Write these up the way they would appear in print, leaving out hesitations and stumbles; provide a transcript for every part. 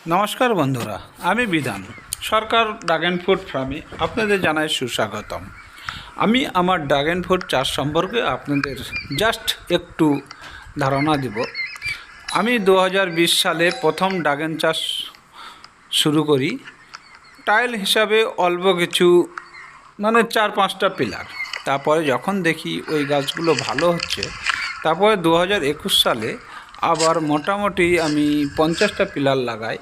নমস্কার বন্ধুরা, আমি বিধান সরকার ড্রাগন ফ্রুট ফার্মে আপনাদের জানাই সুস্বাগতম। আমি আমার ড্রাগন ফ্রুট চাষ সম্পর্কে আপনাদের জাস্ট একটু ধারণা দেব। আমি 2020 সালে প্রথম ড্রাগন চাষ শুরু করি। টাইল হিসাবে অল্প কিছু, মানে 4-5টা পিলার। তারপরে যখন দেখি ওই গাছগুলো ভালো হচ্ছে, তারপরে 2021 সালে আবার মোটামুটি আমি 50টা পিলার লাগাই।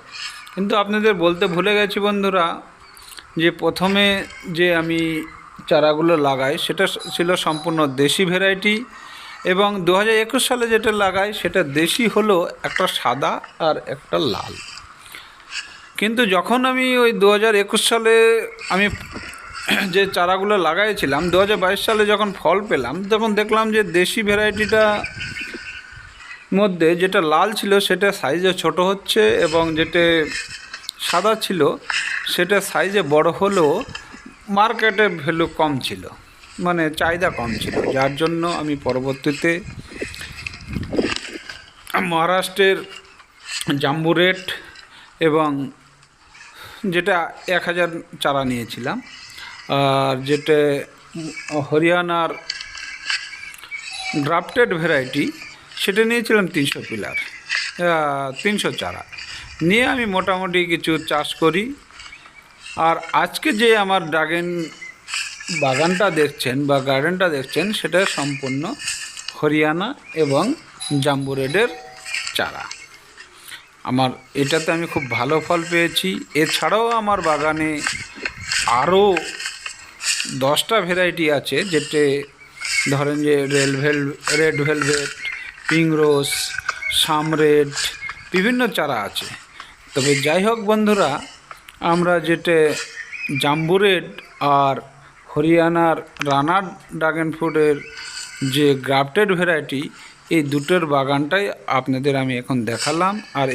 কিন্তু আপনাদের বলতে ভুলে গেছি বন্ধুরা, যে প্রথমে যে আমি চারাগুলো লাগাই সেটা ছিল সম্পূর্ণ দেশি ভ্যারাইটি, এবং 2021 সালে যেটা লাগাই সেটা দেশি হলো একটা সাদা আর একটা লাল। কিন্তু যখন আমি ওই 2021 সালে আমি যে চারাগুলো লাগাইছিলাম, 2022 সালে যখন ফল পেলাম, তখন দেখলাম যে দেশি ভ্যারাইটিটা মধ্যে যেটা লাল ছিল সেটা সাইজে ছোট হচ্ছে, এবং যেটা সাদা ছিল সেটা সাইজে বড় হলেও মার্কেটে ভ্যালু কম ছিল, মানে চাহিদা কম ছিল। যার জন্য আমি পরবর্তীতে মহারাষ্ট্রের জাম্বু রেড এবং যেটা 1000 চারা নিয়েছিলাম, আর যেটা হরিয়ানার ড্রাফটেড ভ্যারাইটি সেটা নিয়েছিলাম 300 পিলার, 300 চারা নিয়ে আমি মোটামুটি কিছু চাষ করি। আর আজকে যে আমার ড্রাগন বাগানটা দেখছেন বা গার্ডেনটা দেখছেন, সেটা সম্পূর্ণ হরিয়ানা এবং জাম্বু রেডের চারা। আমার এটাতে আমি খুব ভালো ফল পেয়েছি। এছাড়াও আমার বাগানে আরও 10টা ভ্যারাইটি আছে, যেটা ধরেন যে রেড ভেলভেট, পিঙ্ক রোজ, সাম রেড, বিভিন্ন চারা আছে। তবে যাই হোক বন্ধুরা, আমরা যেটা জাম্বু রেড আর হরিয়ানার রানার ড্রাগন ফ্রুটের যে গ্রাফটেড ভ্যারাইটি, এই দুটোর বাগানটাই আপনাদের আমি এখন দেখালাম। আর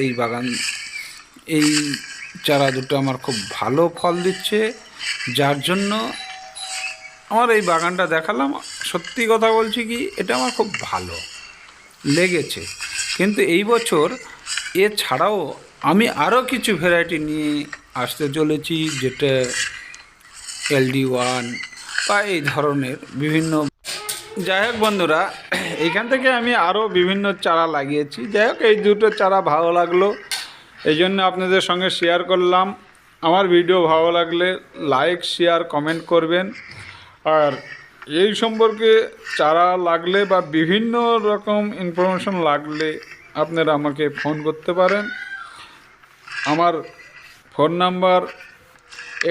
এই চারা দুটো আমার খুব ভালো ফল দিচ্ছে, যার জন্য আমার এই বাগানটা দেখালাম। সত্যি কথা বলছি কি, এটা আমার খুব ভালো লেগেছে। কিন্তু এই বছর এছাড়াও আমি আরও কিছু ভ্যারাইটি নিয়ে আসতে চলেছি, যেটা LD1 বা এই ধরনের বিভিন্ন। যাই হোক বন্ধুরা, এইখান থেকে আমি আরও বিভিন্ন চারা লাগিয়েছি। যাই হোক, এই দুটো চারা ভালো লাগলো, এই জন্য আপনাদের সঙ্গে শেয়ার করলাম। আমার ভিডিও ভালো লাগলে লাইক, শেয়ার, কমেন্ট করবেন। আর এই সম্পর্কে চারা লাগলে বা বিভিন্ন রকম ইনফরমেশন লাগলে আপনারা আমাকে ফোন করতে পারেন। আমার ফোন নাম্বার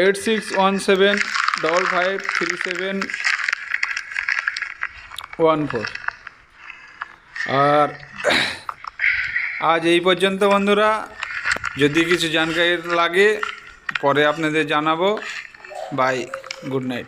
8617553714। আর আজ এই পর্যন্ত বন্ধুরা। যদি কিছু জানকারি লাগে পরে আপনাদের জানাবো। Bye, good night.